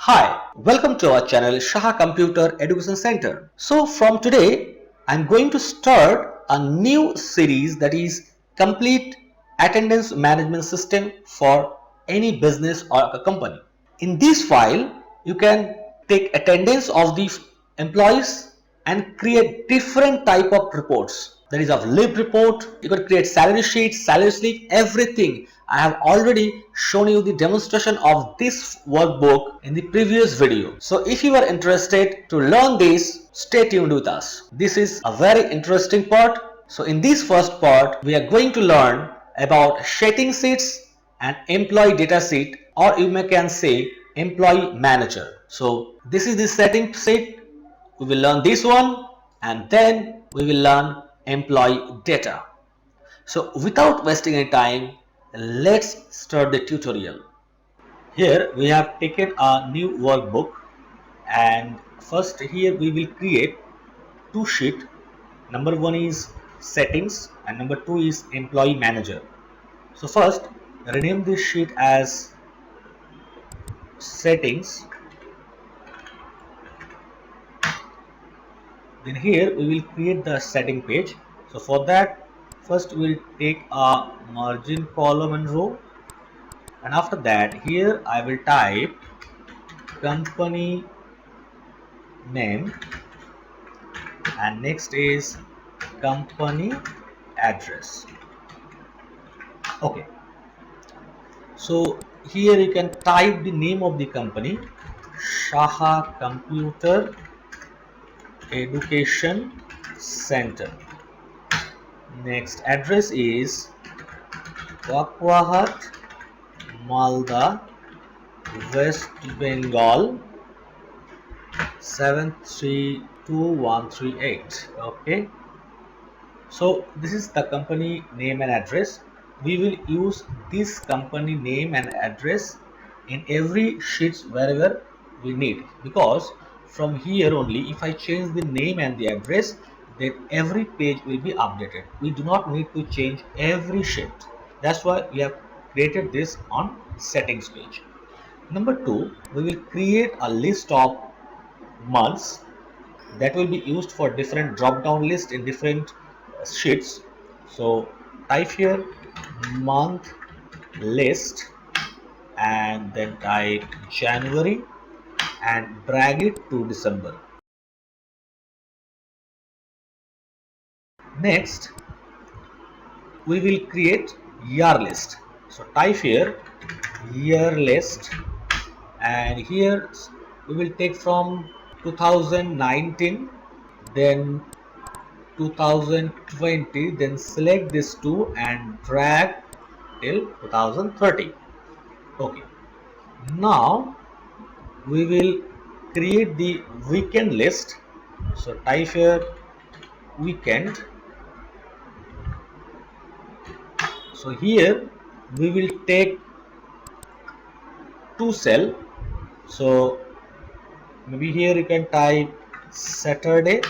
Hi, welcome to our channel Shaha Computer Education Center. So from today, I'm going to start a new series that is complete attendance management system for any business or a company. In this file, you can take attendance of the employees and create different type of reports. That is of leave report, you can create salary sheet, salary slip, everything. I have already shown you the demonstration of this workbook in the previous video. So if you are interested to learn this, stay tuned with us. This is a very interesting part. So in this first part, we are going to learn about sheeting sheets and employee data sheet, or you may can say employee manager. So this is the setting sheet. We will learn this one and then we will learn employee data. So without wasting any time, let's start the tutorial. Here we have taken a new workbook, and first here we will create two sheets. Number one is settings and number two is employee manager. So first rename this sheet as settings. Then here we will create the setting page. So for that, first we will take a margin column and row, and after that here I will type company name, and next is company address. Okay, so here you can type the name of the company, Shaha Computer Education Center. Next address is Wakwahat, Malda, West Bengal 732138. Okay, so this is the company name and address. We will use this company name and address in every sheets wherever we need, because from here only if I change the name and the address, then every page will be updated. We do not need to change every sheet. That's why we have created this on settings page. Number two, we will create a list of months that will be used for different drop down list in different sheets. So type here month list and then type January and drag it to December. Next we will create year list. So type here year list, and here we will take from 2019, then 2020, then select this two and drag till 2030. Okay, now we will create the weekend list. So type here weekend. So here we will take two cell. So maybe here you can type Saturday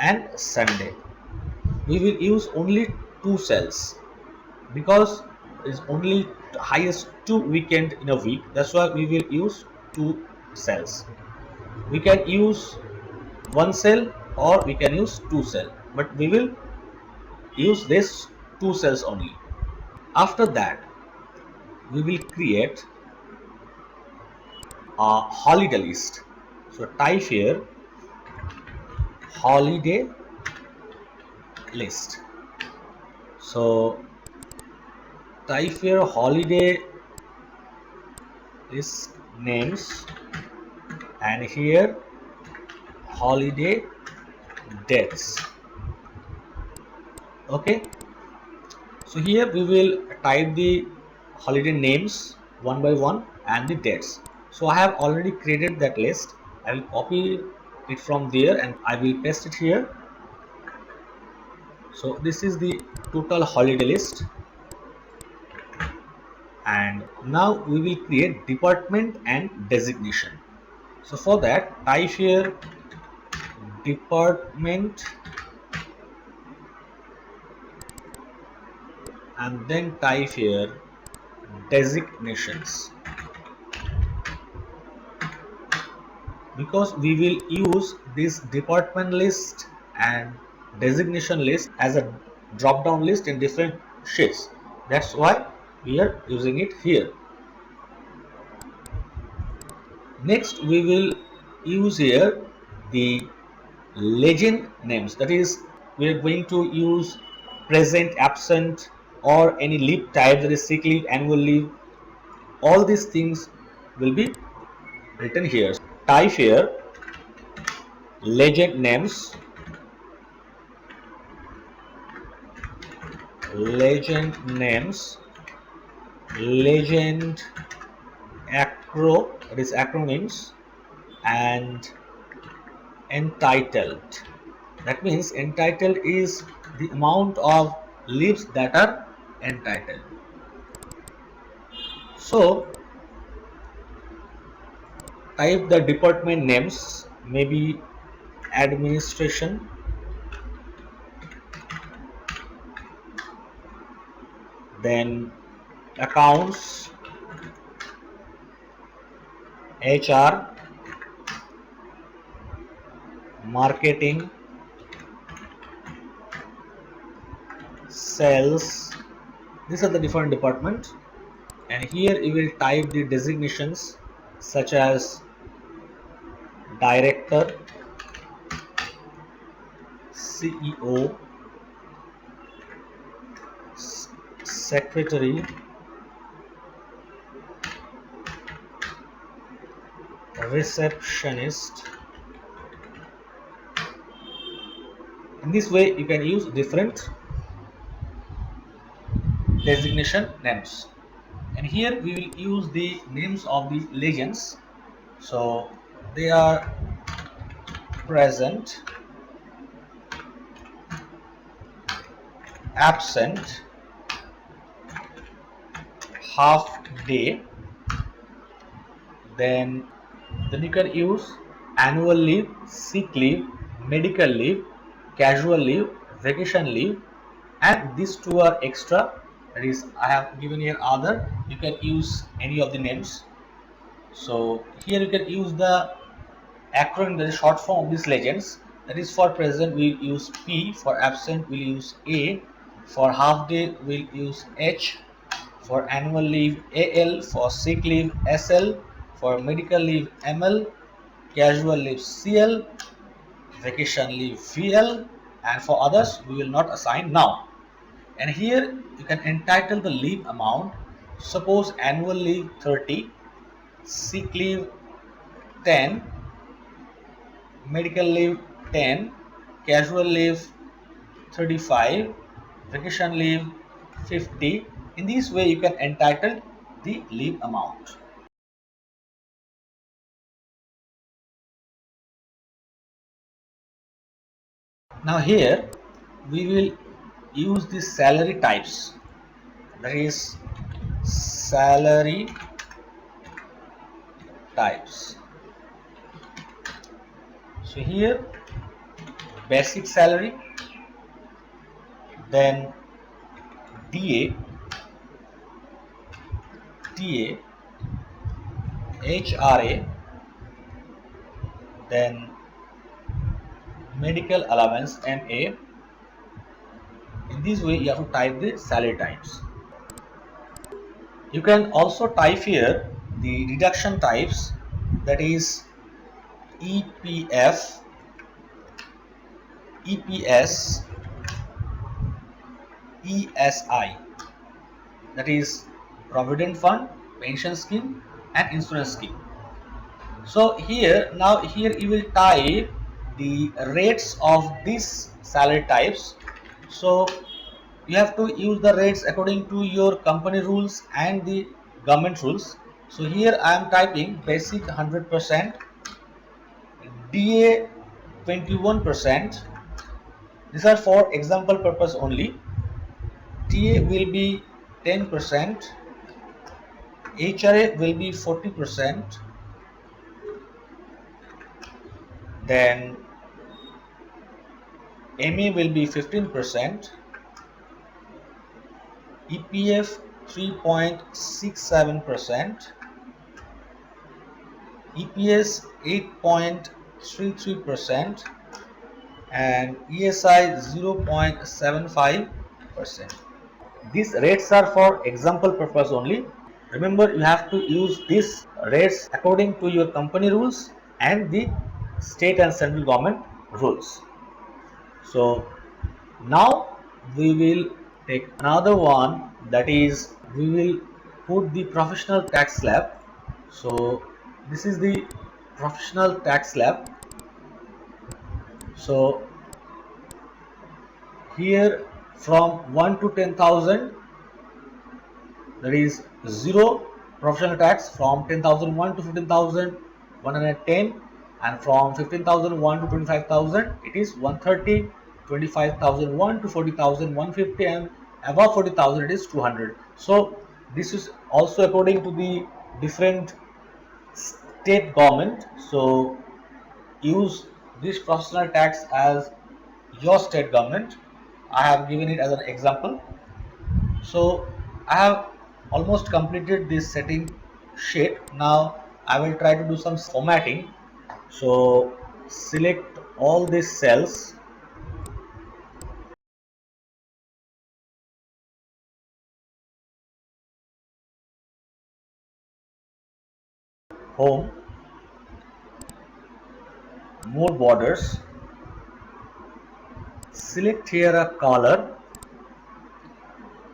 and Sunday. We will use only two cells because it's only highest two weekend in a week. That's why we will use two cells. We can use one cell or we can use two cell, but we will use this two cells only. After that we will create a holiday list. So type here holiday list. So type here holiday list names and here holiday dates. Okay, so here we will type the holiday names one by one and the dates. So I have already created that list. I will copy it from there and I will paste it here. So this is the total holiday list, and now we will create department and designation. So for that type here department and then type here designations. because we will use this department list and designation list as a drop down list in different sheets. That's why we are using it here. Next we will use here the legend names, that is we are going to use present, absent, or any leave type, that is sick leave, annual leave. All these things will be written here. Type here legend names, legend names, legend that is acronyms, and entitled. That means entitled is the amount of leaves that are entitled. So type the department names, maybe administration, then accounts, HR, marketing, sales. These are the different departments, and here you will type the designations such as director, CEO, secretary, receptionist. In this way you can use different designation names, and here we will use the names of the legends. So they are present, absent, half day, then you can use annual leave, sick leave, medical leave, casual leave, vacation leave, and these two are extra. That is, I have given here other. You can use any of the names. So here you can use the acronym, that is short form of these legends. That is, for present we'll use P, for absent we'll use A, for half day we'll use H, for annual leave AL, for sick leave SL, for medical leave ML, casual leave CL, vacation leave VL, and for others we will not assign now. And here you can entitle the leave amount. Suppose annual leave 30, sick leave 10, medical leave 10, casual leave 35, vacation leave 50. In this way you can entitle the leave amount. Now here we will use the salary types, that is salary types. So here basic salary, then DA, TA, HRA, then medical allowance MA. In this way you have to type the salary types. You can also type here the deduction types, that is EPF, EPS, ESI, that is provident fund, pension scheme, and insurance scheme. So here you will type the rates of these salary types. So you have to use the rates according to your company rules and the government rules. So here I am typing basic 100%, DA 21%. These are for example purpose only. TA will be 10%, HRA will be 40%, then MA will be 15%, EPF 3.67%, EPS 8.33% and ESI 0.75%. These rates are for example purpose only. Remember, you have to use these rates according to your company rules and the state and central government rules. So now we will take another one, that is we will put the professional tax slab. So this is the professional tax slab. So here from 1 to 10,000, that is 0 professional tax. From 10,001 to 15,110, and from 15,001 to 25,000 it is 130, 25,001 to 40,150, and above 40,000 it is 200. So this is also according to the different state government. So use this professional tax as your state government. I have given it as an example. So I have almost completed this setting sheet. Now I will try to do some formatting. So select all these cells, home, more borders, select here a color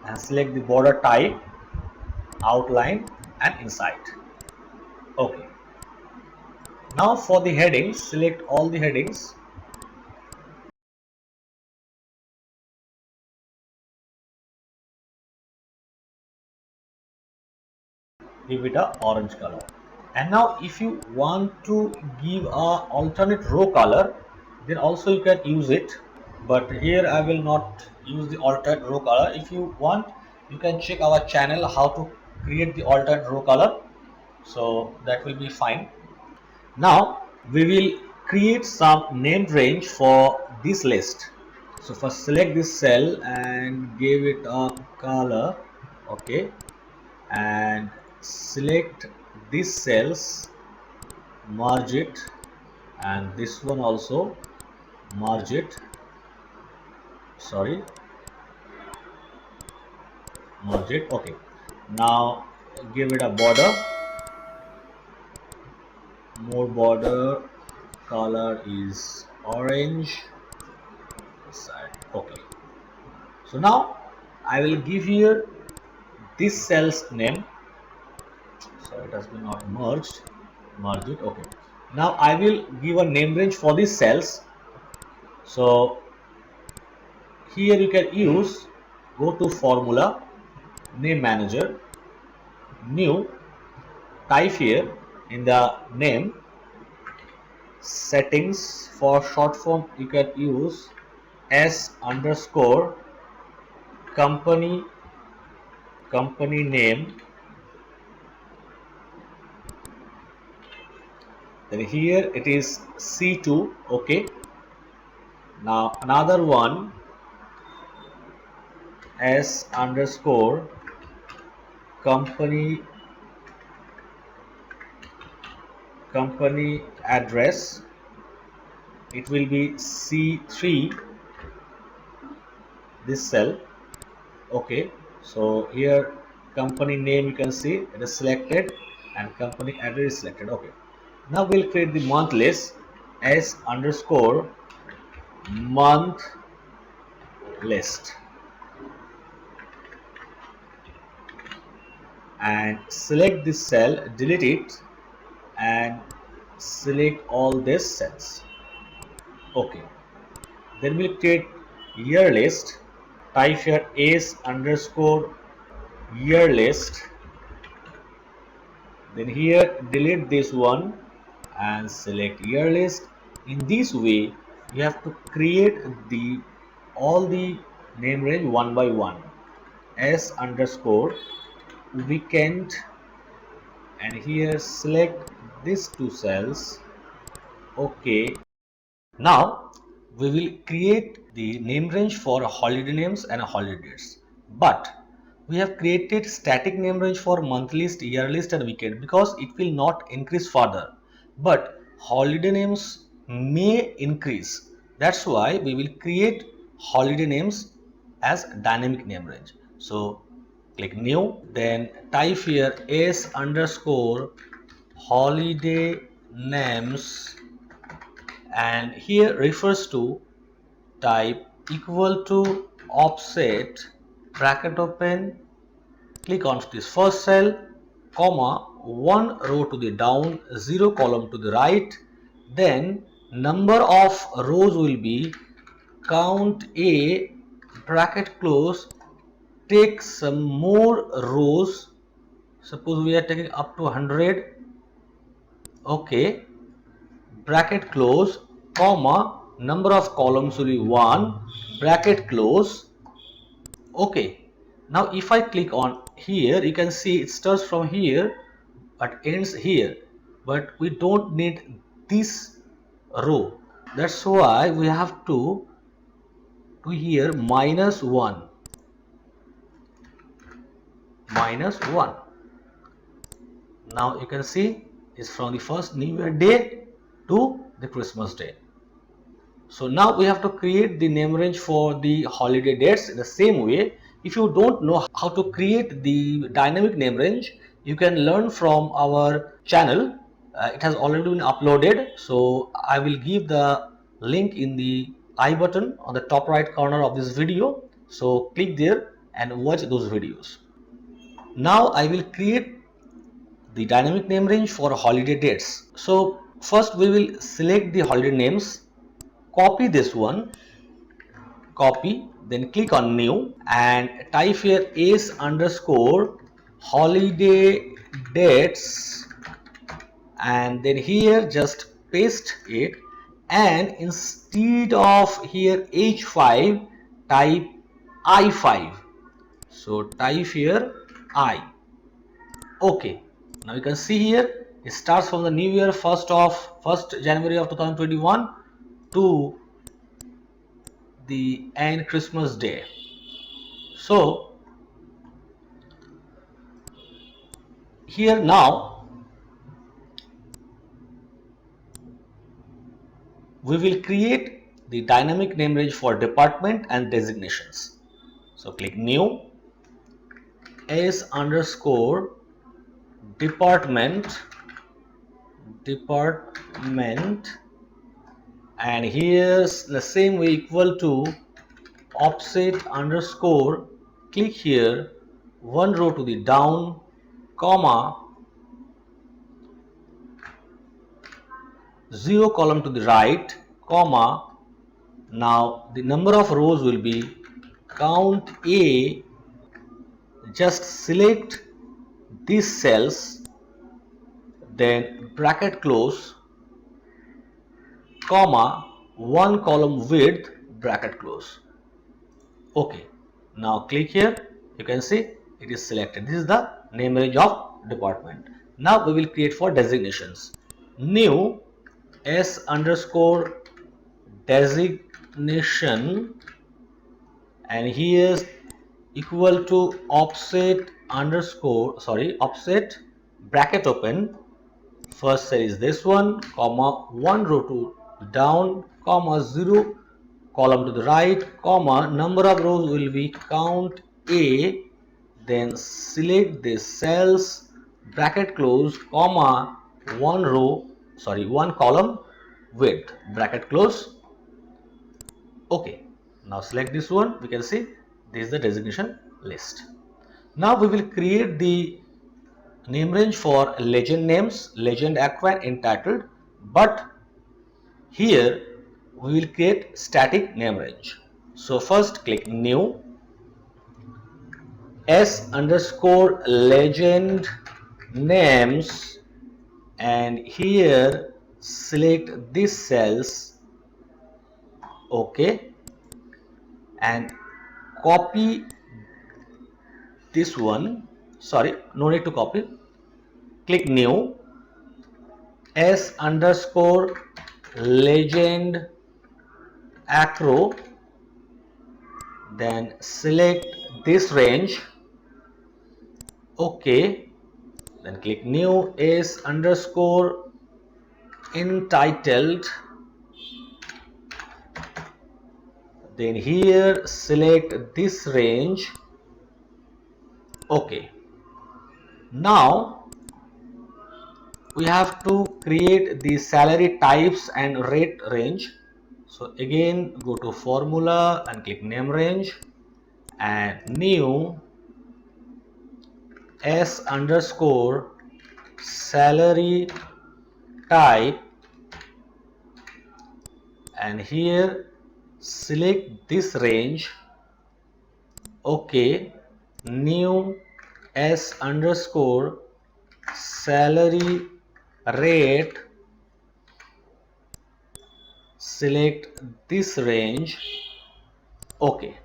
and select the border type, outline and inside. Okay. Now for the headings, select all the headings, give it a orange color. And now if you want to give a alternate row color, then also you can use it, but here I will not use the alternate row color. If you want, you can check our channel how to create the alternate row color, so that will be fine. Now we will create some named range for this list. So first select this cell and give it a color. Okay, and select these cells, merge it, and this one also merge it, sorry, merge it. Okay, now give it a border, more border, color is orange side. Okay, so now I will give here this cell's name. So it has been not merged, merge it. Okay, now I will give a name range for these cells. So here you can use, go to formula, name manager, new, type here in the name, settings. For short form you can use s underscore company name. Then here it is C2. Okay, now another one, s underscore company address, it will be C3, this cell. Okay, so here company name you can see it is selected and company address is selected. Okay, now we'll create the month list, s underscore month list, and select this cell, delete it and select all these cells. Okay, then we'll create year list, type here s underscore year list, then here delete this one and select year list. In this way you have to create the all the name range one by one. S underscore weekend, and here select these two cells. Okay, now we will create the name range for holiday names and holiday dates, but we have created static name range for month list, year list and weekend because it will not increase further. but holiday names may increase. That's why we will create holiday names as dynamic name range. So click new, then type here s underscore holiday names, and here refers to type equal to offset bracket open, click on this first cell, comma, 1 row to the down, 0 column to the right, then number of rows will be count A, bracket close, take some more rows, suppose we are taking up to 100, okay, bracket close, comma, number of columns will be 1, bracket close, okay. Now if I click on here, you can see it starts from here but ends here, but we don't need this row. That's why we have to do here -1, -1. Now you can see it's from the first New Year day to the Christmas day. So now we have to create the name range for the holiday dates in the same way. If you don't know how to create the dynamic name range, you can learn from our channel. It has already been uploaded. So I will give the link in the I button on the top right corner of this video. So click there and watch those videos. Now I will create the dynamic name range for holiday dates. So first we will select the holiday names, copy this one, copy, then click on new and type here s underscore holiday dates, and then here just paste it, and instead of here h5 type i5. So type here I. Okay, now you can see here it starts from the new year 1st January of 2021 to the end Christmas day. So here now we will create the dynamic name range for department and designations. So click new, s underscore department, and here's the same way equal to offset underscore, click here, 1 row to the down, comma, 0 column to the right, comma, now the number of rows will be count A, just select these cells, then bracket close, comma, 1 column width, bracket close. Okay, now click here, you can see it is selected. This is the name range of department. Now we will create for designations. New s underscore designation, and here's equal to offset bracket open, first cell is this one, comma, 1 row to down, comma, 0 column to the right, comma, number of rows will be count A, then select the cells, bracket close, comma, 1 column width, bracket close. Okay, now select this one, we can see this is the designation list. Now we will create the name range for legend names, legend, aqua, and entitled, but here we will create static name range. So first click new, s underscore legend names, and here select these cells, okay, and copy this one, sorry, no need to copy, click new, s underscore legend acro, then select this range, okay, then click new, s underscore entitled. Then here select this range. Okay. Now we have to create the salary types and rate range. So again go to formula and click name range and new S underscore salary type, and here select this range. Okay, new S underscore salary rate, select this range. Okay,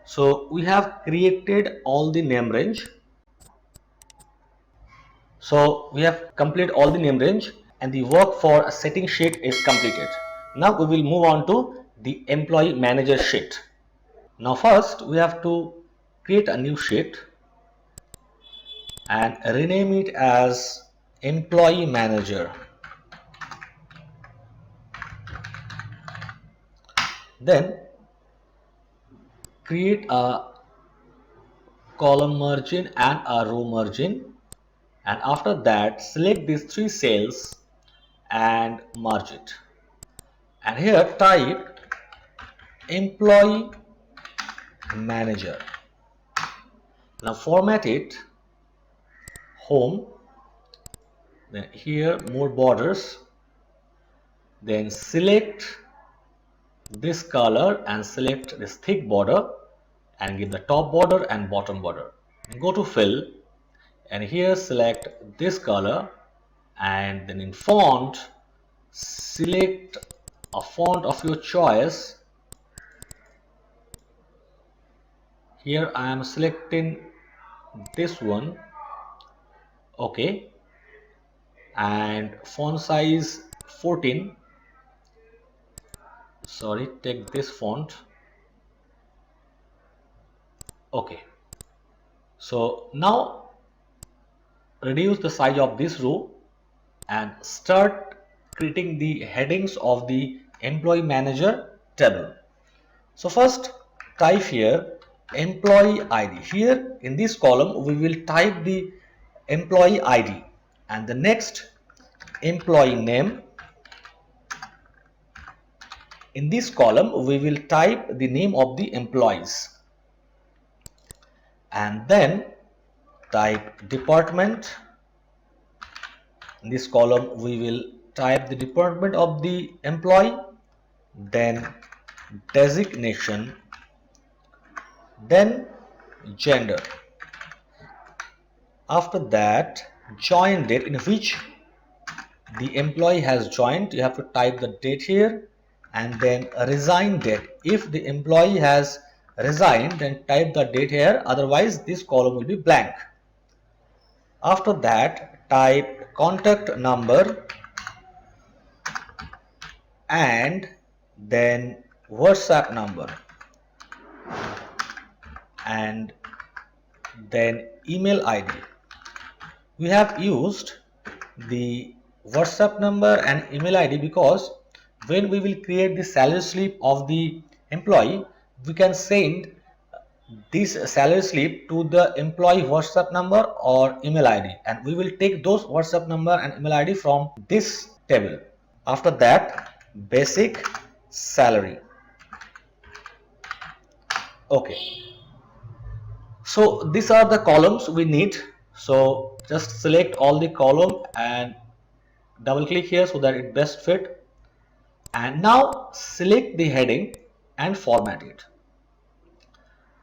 so we have created all the name range. So we have completed all the name range and the work for a setting sheet is completed. Now we will move on to the employee manager sheet. Now first we have to create a new sheet and rename it as employee manager. Then create a column margin and a row margin, and after that select these three cells and merge it, and here type employee manager. Now format it home, then here more borders, then select this color and select this thick border and give the top border and bottom border. Go to fill and here select this color, and then in font select a font of your choice. Here I am selecting this one. Okay, and font size 14. Sorry, take this font. Okay, so now reduce the size of this row and start creating the headings of the employee manager table. So first type here employee ID. Here in this column we will type the employee ID, and the next employee name. In this column we will type the name of the employees, and then type department. In this column we will type the department of the employee, then designation, then gender. After that join date in which the employee has joined. You have to type the date here, and then resign date. If the employee has resigned, then type the date here, otherwise this column will be blank. After that type contact number and then WhatsApp number and then email ID. We have used the WhatsApp number and email ID because when we will create the salary slip of the employee, we can send this salary slip to the employee WhatsApp number or email ID, and we will take those WhatsApp number and email ID from this table. After that basic salary. Okay, so these are the columns we need. So just select all the column and double click here so that it best fit, and now select the heading and format it.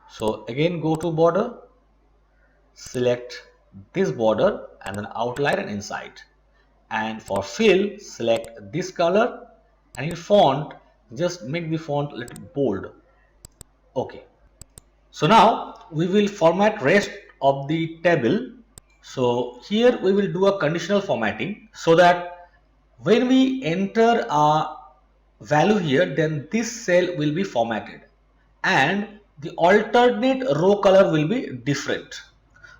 So again go to border, select this border and then outline and inside, and for fill select this color, and in font just make the font a little bold. Okay, so now we will format rest of the table. So here we will do a conditional formatting so that when we enter a value here, then this cell will be formatted and the alternate row color will be different.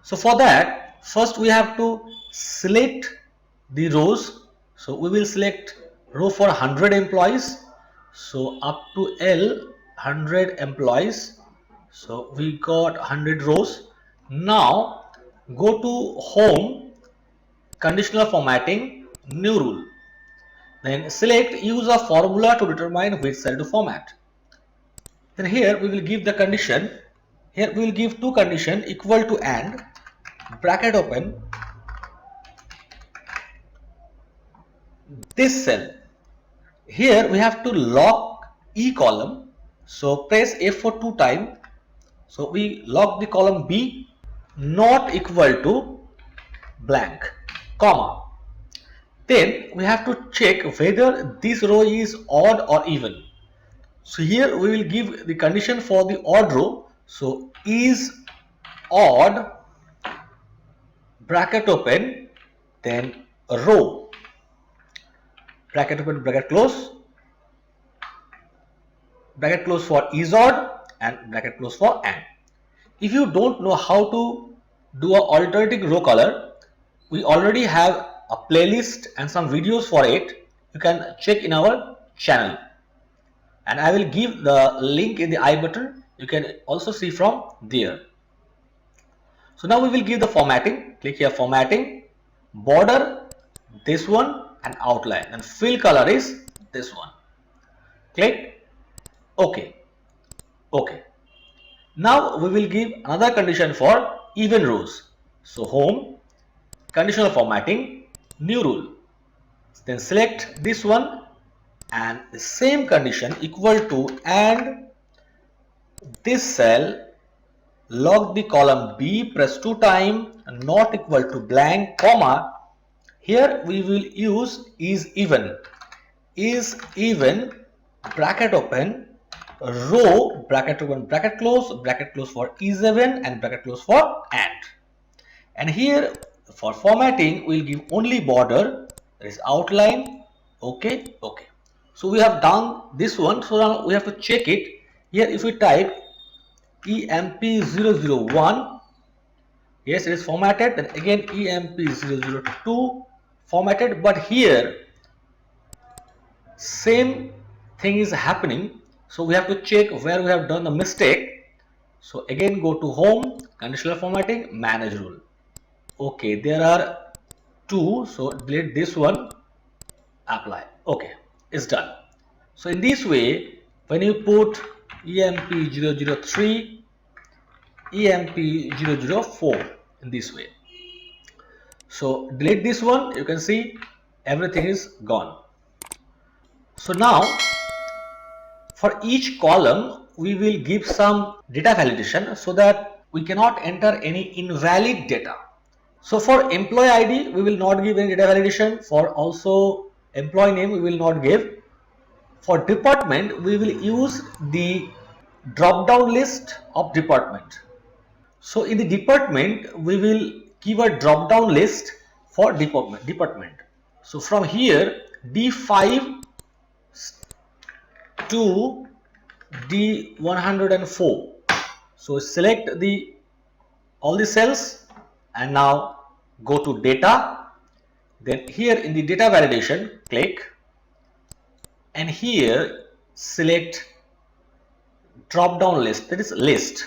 So for that first we have to select the rows. So we will select row for 100 employees. So up to L 100 employees. So we got 100 rows. Now go to home, conditional formatting, new rule. Then select use a formula to determine which cell to format. Then here we will give the condition. Here we will give two condition equal to and, bracket open, this cell. Here we have to lock E column. So press F4 two time. So we lock the column B, not equal to blank, comma. Then we have to check whether this row is odd or even. So here we will give the condition for the odd row. So is odd, bracket open, then row, bracket open, bracket close for is odd and bracket close for and. If you don't know how to do a alternating row color, we already have a playlist and some videos for it. You can check in our channel, and I will give the link in the I button. You can also see from there. So now we will give the formatting. Click here, formatting, border, this one, and outline, and fill color is this one. Click OK. OK. Now we will give another condition for even rows. So home, conditional formatting, new rule. Then select this one and the same condition equal to and this cell, lock the column B, press 2 times, not equal to blank, comma. Here we will use is even, bracket open, row, bracket open, bracket close for is even and bracket close for and here for formatting we will give only border, there is outline. OK. So we have done this one. So now we have to check it. Here if we type EMP001, yes, it is formatted. Then again EMP002 formatted, but here same thing is happening. So we have to check where we have done the mistake. So again go to home, conditional formatting, manage rule. Okay, there are two, so delete this one, apply. Okay, it's done. So in this way, when you put EMP003, EMP004 in this way, so delete this one, you can see everything is gone. So now for each column we will give some data validation so that we cannot enter any invalid data. So for employee ID we will not give any data validation. For also employee name we will not give. For department we will use the drop down list of department. So in the department we will give a drop down list for department. So from here D5 to D104. So select all the cells and now go to data. Then here in the data validation click and here select drop down list, that is list,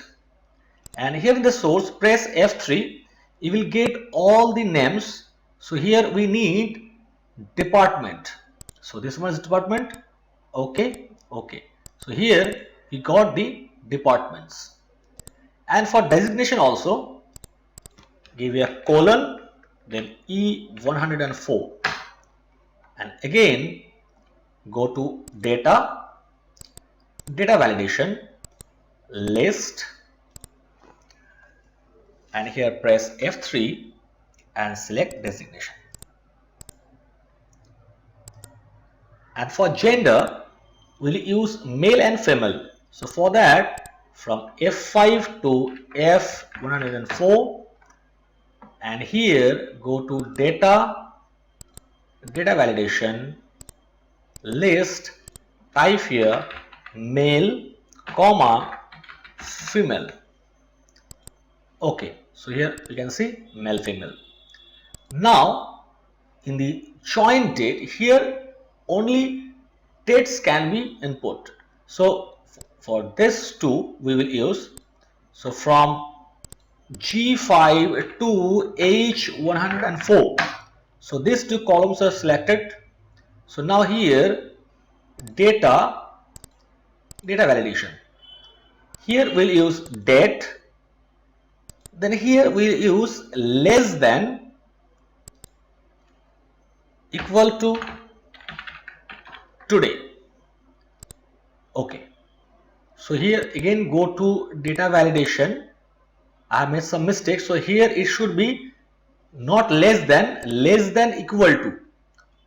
and here in the source press F3, you will get all the names. So here we need department, so this one is department. Okay. So here we got the departments, and for designation also give a colon, then E104, and again go to data validation, list, and here press F3 and select designation. And for gender we'll use male and female. So for that from F5 to F104, and here go to data validation, list, type here male, comma, female. Okay, so here you can see male, female. Now in the join date, here only dates can be input. So for this two we will use, so from G5 to H104. So these two columns are selected. So now here data validation. Here we'll use date. Then here we'll use less than, equal to, today. Okay. So here again go to data validation. I made some mistakes. So here it should be not less than equal to.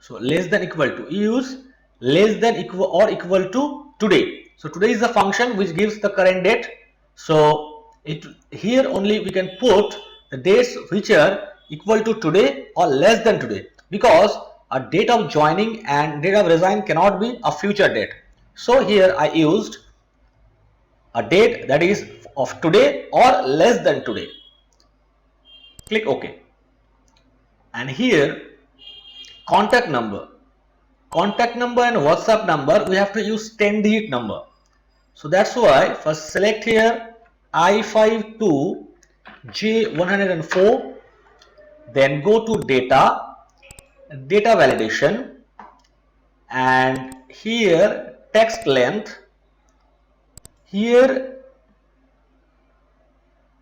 So less than equal to, use less than equal or equal to today. So today is the function which gives the current date. So it here only we can put the dates which are equal to today or less than today, because a date of joining and date of resign cannot be a future date. So here I used a date that is of today or less than today. Click OK. And here contact number and WhatsApp number, we have to use 10-digit number. So that's why first select here I5 to J104, then go to data validation, and here text length, here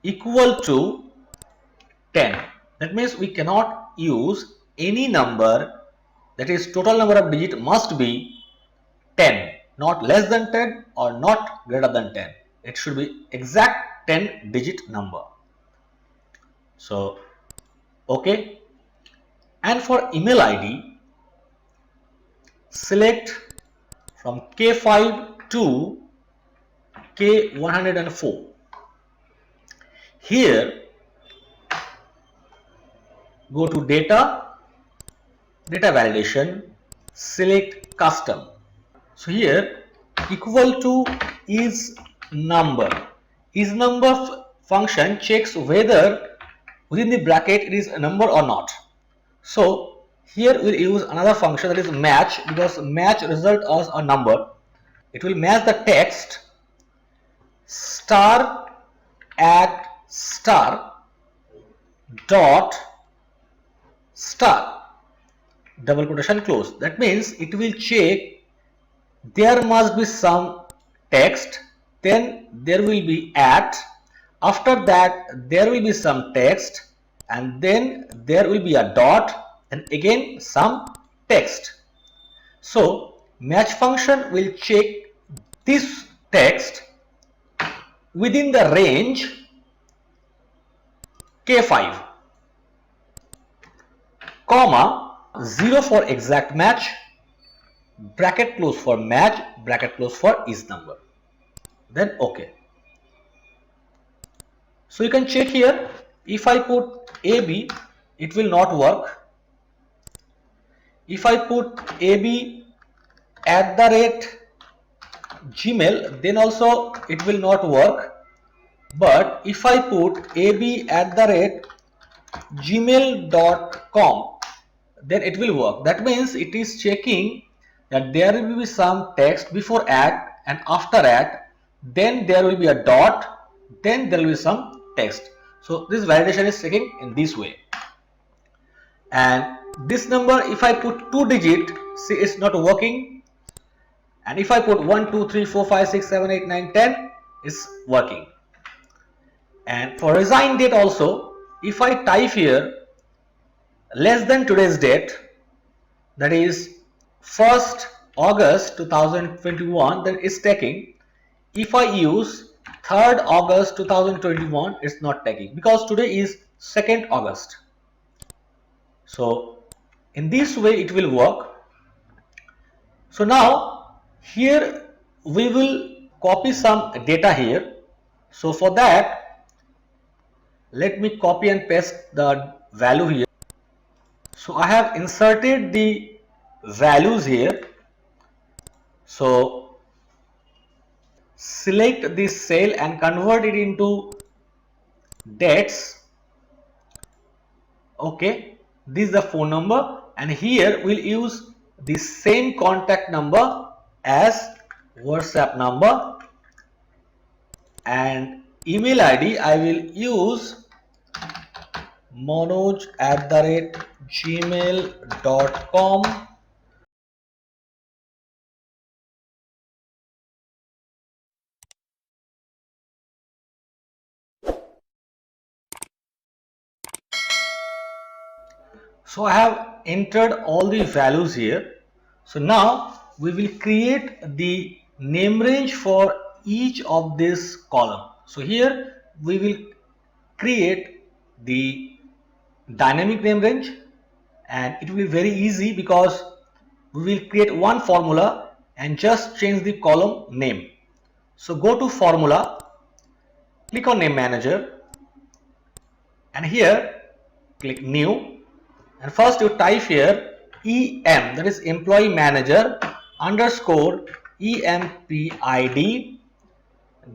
equal to 10. That means we cannot use any number, that is total number of digit must be 10, not less than 10 or not greater than 10. It should be exact 10-digit number. So okay. And for email ID, select from K5 to K104. Here go to data validation, select custom. So here equal to is number. Is number function checks whether within the bracket it is a number or not. So here we'll use another function, that is match, because match result as a number. It will match the text star at star dot star, double quotation close. That means it will check there must be some text, then there will be at, after that there will be some text, and then there will be a dot, and again some text. So match function will check this text within the range K5, comma 0 for exact match, bracket close for match, bracket close for is number, then OK. So you can check here, if I put AB, it will not work. If I put AB @Gmail, then also it will not work. But if I put ab@gmail.com, then it will work. That means it is checking that there will be some text before at and after at, then there will be a dot, then there will be some text. So this validation is checking in this way. And this number, if I put 2-digit, see it's not working. And if I put 1, 2, 3, 4, 5, 6, 7, 8, 9, 10, it's working. And for resign date also, if I type here less than today's date, that is 1st August 2021, then it's taking. If I use 3rd August 2021, it's not taking, because today is 2nd August. So in this way it will work. So now here we will copy some data here. So for that, let me copy and paste the value here. So I have inserted the values here. So select this cell and convert it into dates. Okay, this is the phone number, and here we'll use the same contact number as WhatsApp number, and email ID I will use manoj@gmail.com. So I have entered all the values here. So now we will create the name range for each of this column. So here we will create the dynamic name range, and it will be very easy because we will create one formula and just change the column name. So go to formula, click on name manager, and here click new, and first you type here EM, that is employee manager underscore EMPID,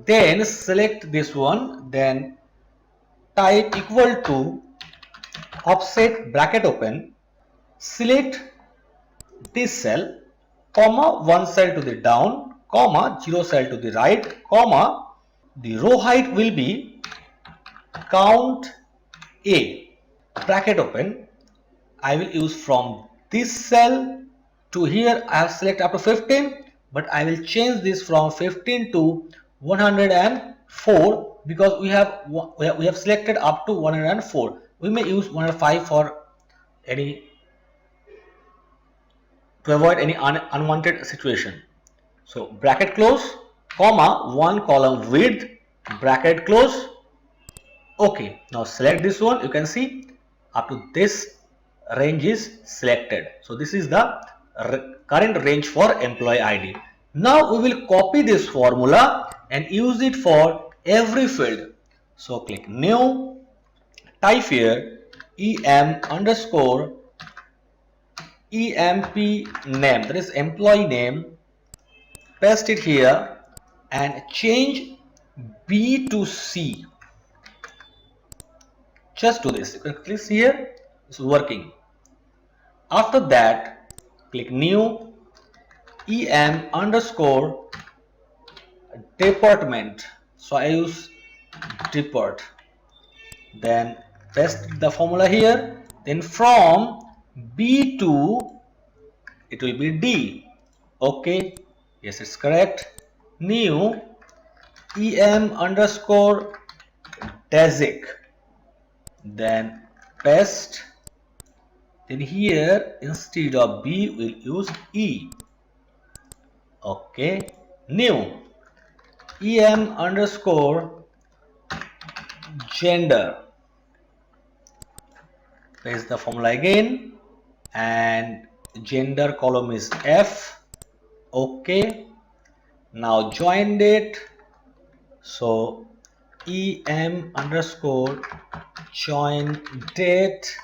then select this one, then type equal to offset bracket open, select this cell, comma, one cell to the down, comma, 0 cell to the right, comma, the row height will be count A, bracket open. I will use from this cell to here. I have selected up to 15, but I will change this from 15 to 104 because we have selected up to 104. We may use 105 for any, to avoid any unwanted situation. So bracket close, comma, one column width, bracket close. Okay, now select this one. You can see up to this range is selected. So this is the current range for employee ID. Now we will copy this formula and use it for every field. So click new, type here EM underscore EMP name, that is employee name, paste it here and change B to C. Just do this. You can click here, it's working. After that, click new EM underscore department. So I use depart. Then paste the formula here. Then from B to, it will be D. Okay. Yes, it's correct. New EM underscore DESIC. Then paste. Then here instead of B we'll use E. Okay. New EM underscore gender. Paste the formula again and gender column is F. Okay. Now join date. So EM underscore join date.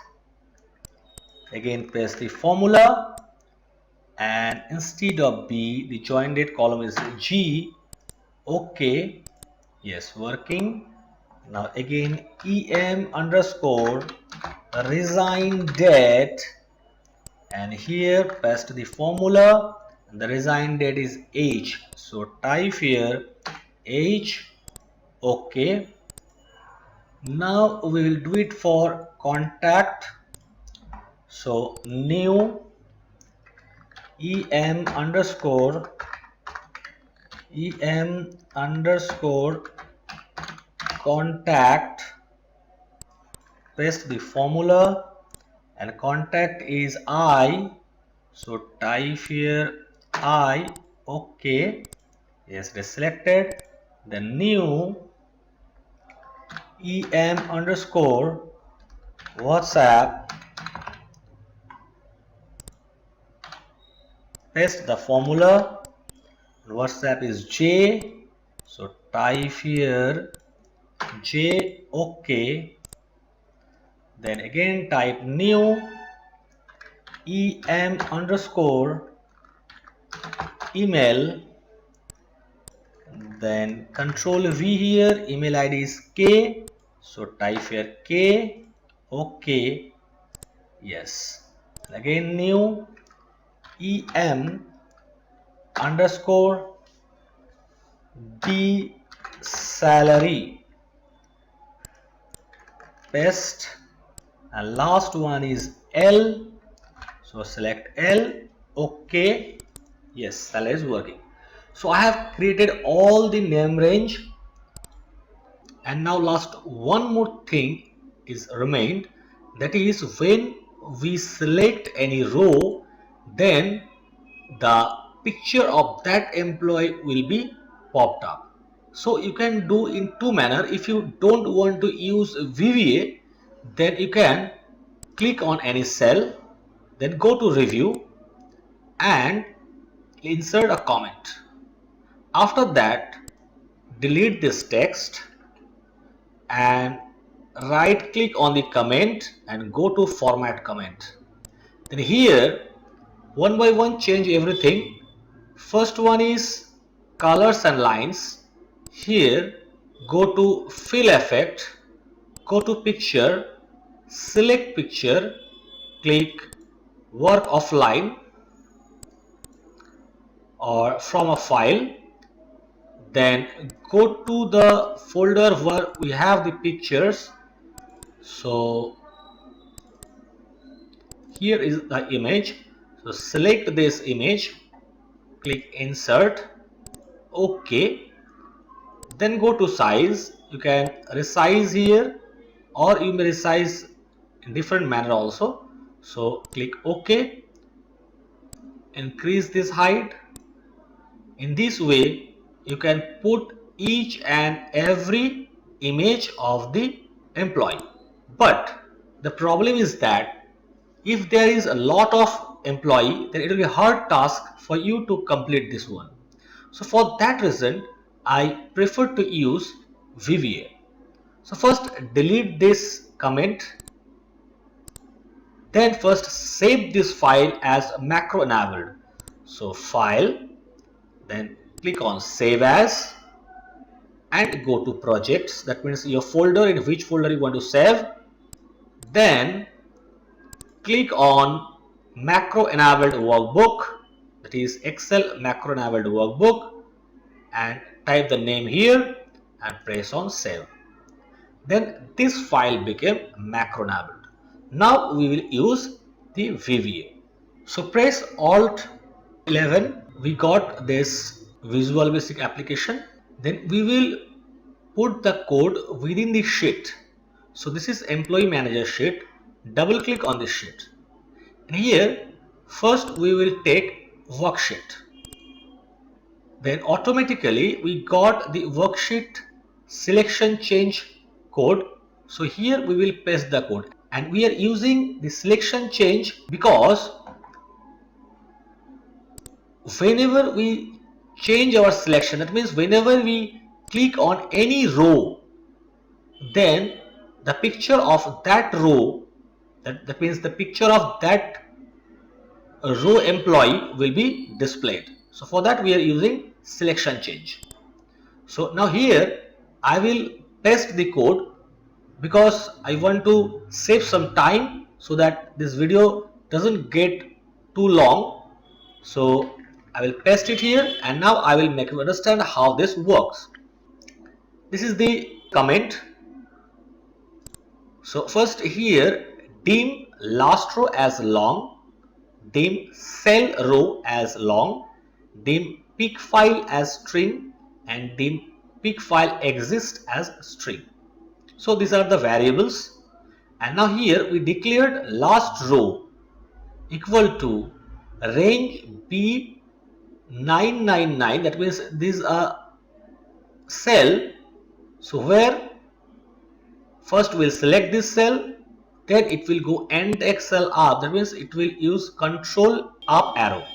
Again paste the formula and instead of B the join date column is G. Okay, yes, working. Now again EM underscore resign date, and here paste the formula, and the resign date is age. So type here age. Okay. Now we will do it for contact. So new EM underscore contact, paste the formula, and contact is I. So type here I. Okay, yes, it is selected. The new EM underscore WhatsApp, paste the formula. WhatsApp is J, so type here J. Okay, then again type new EM underscore email, then control V here, email ID is K, so type here K. Okay, yes, again new em underscore d salary, paste, and last one is L, so select L, okay, yes, salary is working. So I have created all the name range, and now last one more thing is remained, that is when we select any row, then the picture of that employee will be popped up. So you can do in two manner. If you don't want to use VBA, then you can click on any cell, then go to review and insert a comment. After that, delete this text and right click on the comment and go to format comment. Then here one by one change everything. First one is colors and lines. Here go to fill effect, go to picture, select picture, click work offline or from a file, then go to the folder where we have the pictures. So here is the image, so select this image, click insert, okay, then go to size. You can resize here or you may resize in different manner also. So click OK, increase this height. In this way you can put each and every image of the employee. But the problem is that if there is a lot of employee, then it will be a hard task for you to complete this one. So for that reason I prefer to use VBA. So first delete this comment, then first save this file as macro enabled. So file, then click on save as and go to projects. That means your folder, in which folder you want to save. Then click on macro enabled workbook, that is Excel macro enabled workbook, and type the name here and press on save. Then this file became macro enabled. Now we will use the VBA. So press Alt 11, we got this Visual Basic application. Then we will put the code within the sheet. So this is Employee Manager sheet. Double click on this sheet. And here first we will take worksheet. Then automatically we got the worksheet selection change code. So here we will paste the code, and we are using the selection change because whenever we change our selection, that means whenever we click on any row, then the picture of that row, that means the picture of that row employee will be displayed. So for that we are using selection change. So now here I will paste the code because I want to save some time so that this video doesn't get too long. So I will paste it here, and now I will make you understand how this works. This is the comment. So first here dim last row as long, dim cell row as long, dim peak file as string, and dim peak file exist as string. So these are the variables, and now here we declared last row equal to range B999. That means this is a cell. So where first we'll select this cell, then it will go end Excel up. That means it will use control up arrow.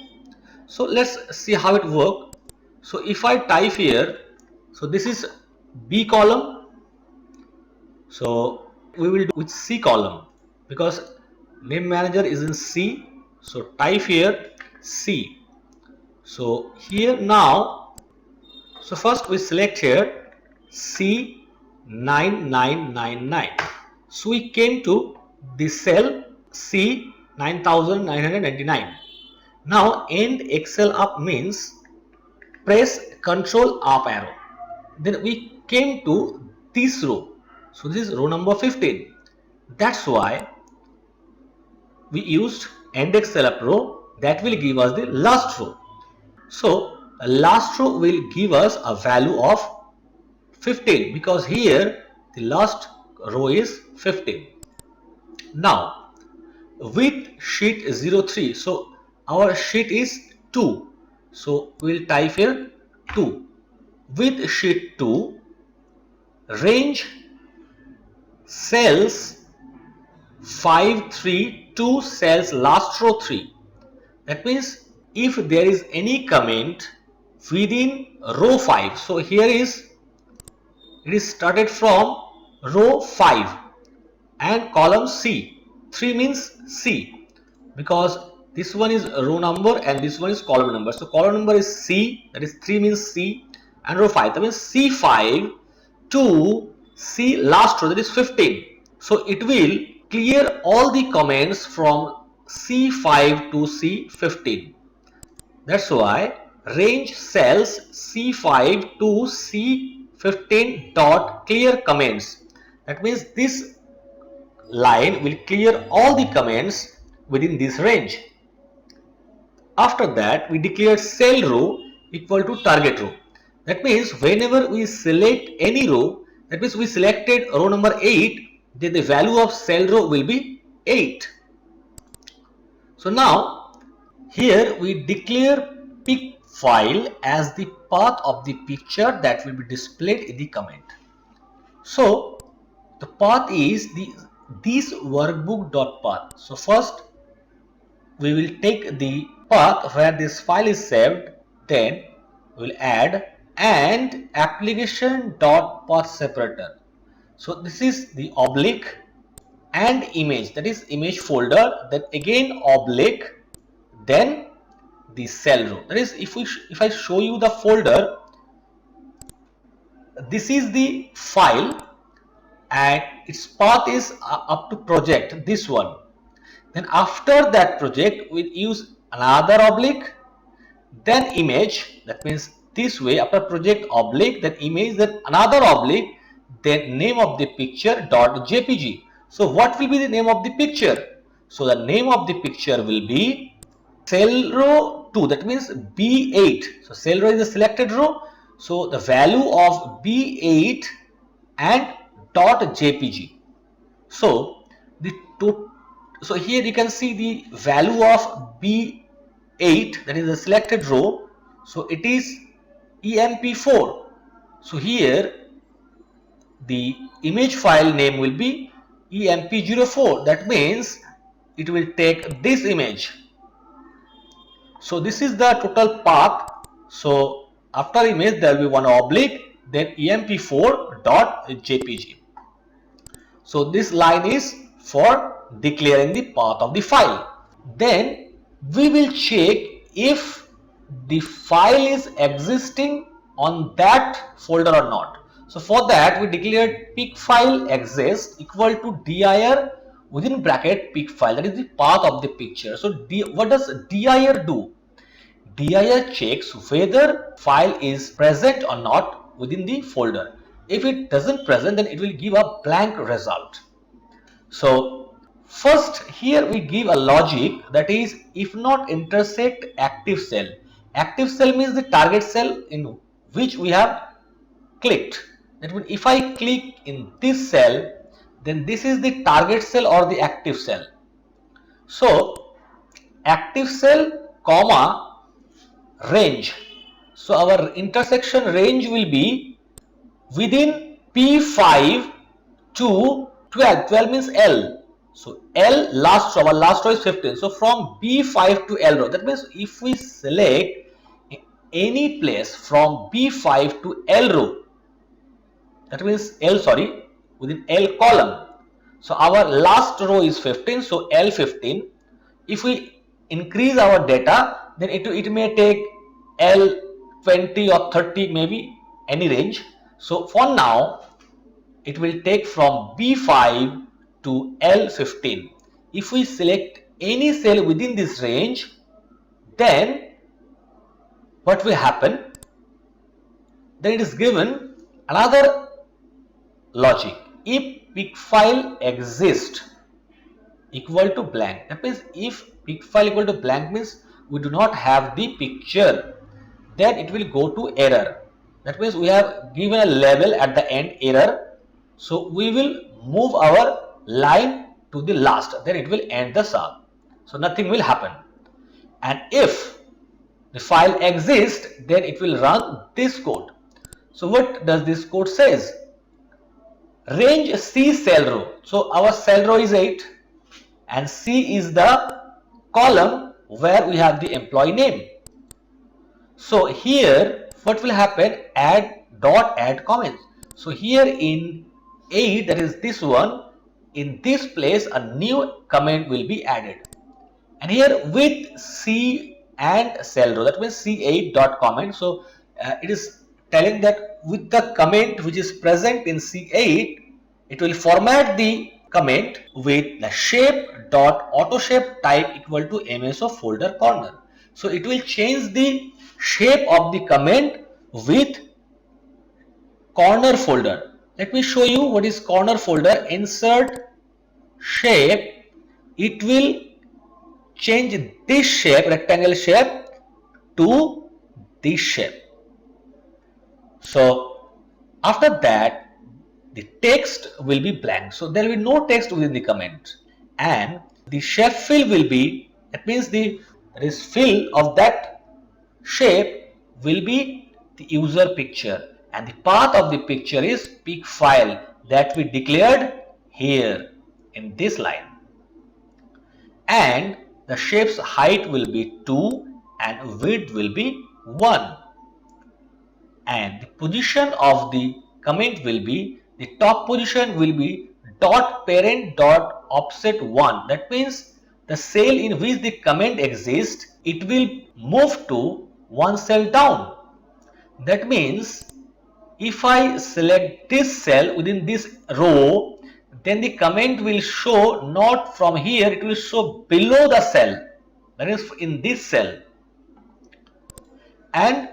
So let's see how it works. So if I type here, so this is B column, so we will do with C column because name manager is in C. So type here C. So here now, so first we select here C9999. So we came to the cell C 9,999. Now end Excel up means press Control up arrow. Then we came to this row. So this is row number 15. That's why we used end Excel up row. That will give us the last row. So last row will give us a value of 15 because here the last row is 15. Now with sheet 03, so our sheet is 2, so we will type here 2. With sheet 2, range cells 5, 3, 2 cells last row 3. That means if there is any comment within row 5, so here is it is started from row 5 and column C. 3 means C because this one is row number and this one is column number. So column number is C, that is 3 means C, and row 5, that means C5 to C last row, that is 15. So it will clear all the comments from C5 to C15. That's why range cells C5 to C15 dot clear comments. That means this line will clear all the comments within this range. After that, we declare cell row equal to target row. That means whenever we select any row, that means we selected row number 8, then the value of cell row will be 8. So now here we declare pic file as the path of the picture that will be displayed in the comment. So the path is this workbook.path. So first we will take the path where this file is saved, then we will add and application.path separator. So this is the oblique and image, that is image folder, then again oblique, then the cell row. That is if I show you the folder, this is the file and its path is up to project, this one. Then after that project we use another oblique, then image, that means this way, after project oblique, then image, then another oblique, then name of the picture dot jpg. So what will be the name of the picture? So the name of the picture will be cell row 2, that means B8. So cell row is the selected row, so the value of B8 and dot jpg. So so here you can see the value of B8, that is the selected row, so it is EMP4. So here the image file name will be EMP04. That means it will take this image. So this is the total path. So after image there will be one oblique, then EMP4.jpg. So this line is for declaring the path of the file. Then we will check if the file is existing on that folder or not. So for that we declared pic file exists equal to dir within bracket pic file, that is the path of the picture. So what does dir do? Dir checks whether file is present or not within the folder. If it doesn't present, then it will give a blank result. So first here we give a logic, that is if not intersect active cell. Active cell means the target cell in which we have clicked. That means if I click in this cell, then this is the target cell or the active cell. So active cell comma range. So our intersection range will be within P5 to 12. 12 means L. So L last row, our last row is 15. So from B5 to L row. That means if we select any place from B5 to L row, that means within L column. So our last row is 15, so L15. If we increase our data, then it may take L20 or 30, maybe any range. So for now, it will take from B5 to L15. If we select any cell within this range, then what will happen? Then it is given another logic. If pic file exists equal to blank, that means if pic file equal to blank means we do not have the picture, then it will go to error. That means we have given a label at the end error, so we will move our line to the last, then it will end the sub, so nothing will happen. And if the file exists, then it will run this code. So what does this code says? Range C cell row. So our cell row is 8 and C is the column where we have the employee name. So here what will happen? Add comments. So here in 8, that is this one, in this place a new comment will be added. And here with C and cell row, that means C8.comment. So it is telling that with the comment which is present in C8, it will format the comment with the shape.autoshape type equal to MSO folder corner. So it will change the shape of the comment with corner folder. Let me show you what is corner folder. Insert shape. It will change this shape, rectangle shape, to this shape. So after that, the text will be blank. So there will be no text within the comment, and the shape fill will be, that means the fill of that shape will be the user picture, and the path of the picture is pic file that we declared here in this line. And the shape's height will be 2 and width will be 1. And the position of the comment will be, the top position will be dot parent dot offset 1. That means the cell in which the comment exists, it will move to one cell down. That means if I select this cell within this row, then the comment will show not from here, it will show below the cell, that is in this cell, and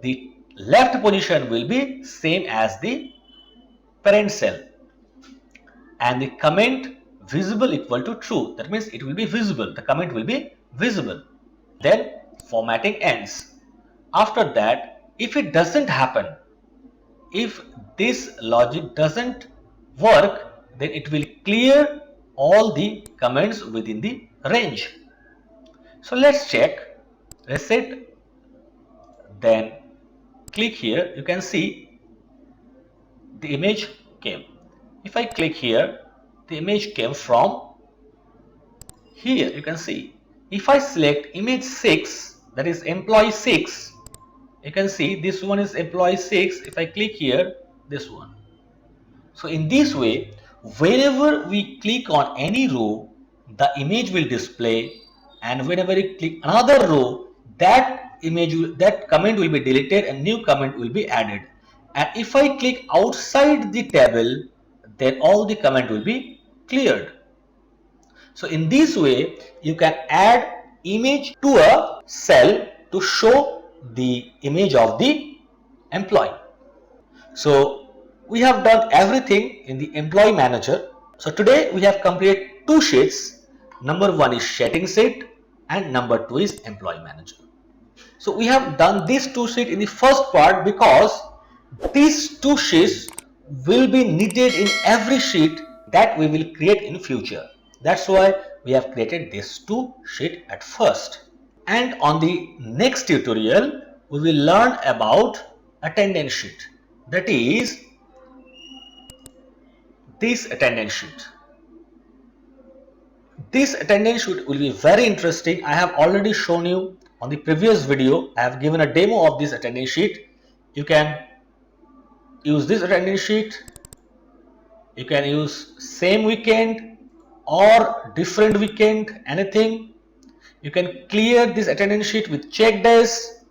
the left position will be same as the parent cell, and the comment visible equal to true, that means it will be visible, the comment will be visible. Then formatting ends. After that, if it doesn't happen, if this logic doesn't work, then it will clear all the comments within the range. So let's check. Reset, then click here. You can see the image came. If I click here, the image came from here. You can see. If I select image 6, that is employee 6, you can see this one is employee 6. If I click here, this one. So in this way, whenever we click on any row, the image will display, and whenever you click another row, that comment will be deleted and new comment will be added. And if I click outside the table, then all the comment will be cleared. So in this way, you can add image to a cell to show the image of the employee. So we have done everything in the employee manager. So today we have completed two sheets. Number 1 is setting sheet and number 2 is employee manager. So we have done these two sheets in the first part because these two sheets will be needed in every sheet that we will create in future. That's why we have created these two sheets at first. And on the next tutorial, we will learn about attendance sheet. That is this attendance sheet. This attendance sheet will be very interesting. I have already shown you on the previous video. I have given a demo of this attendance sheet. You can use this attendance sheet. You can use same weekend or different weekend, anything. You can clear this attendance sheet with check days.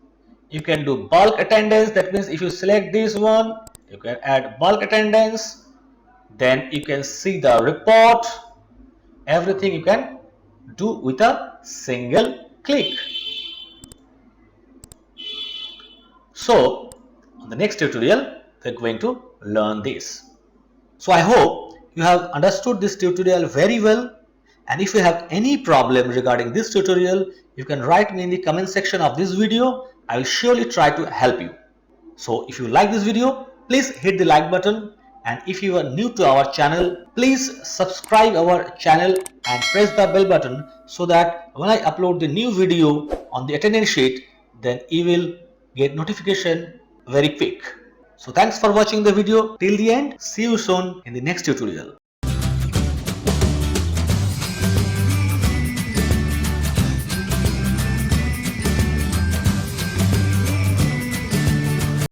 You can do bulk attendance. That means if you select this one, you can add bulk attendance. Then you can see the report. Everything you can do with a single click. So on the next tutorial, we're going to learn this. So I hope you have understood this tutorial very well, and if you have any problem regarding this tutorial, you can write me in the comment section of this video. I will surely try to help you. So if you like this video, please hit the like button, and if you are new to our channel, please subscribe our channel and press the bell button so that when I upload the new video on the attendance sheet, then you will get notification very quick. So thanks for watching the video till the end. See you soon in the next tutorial.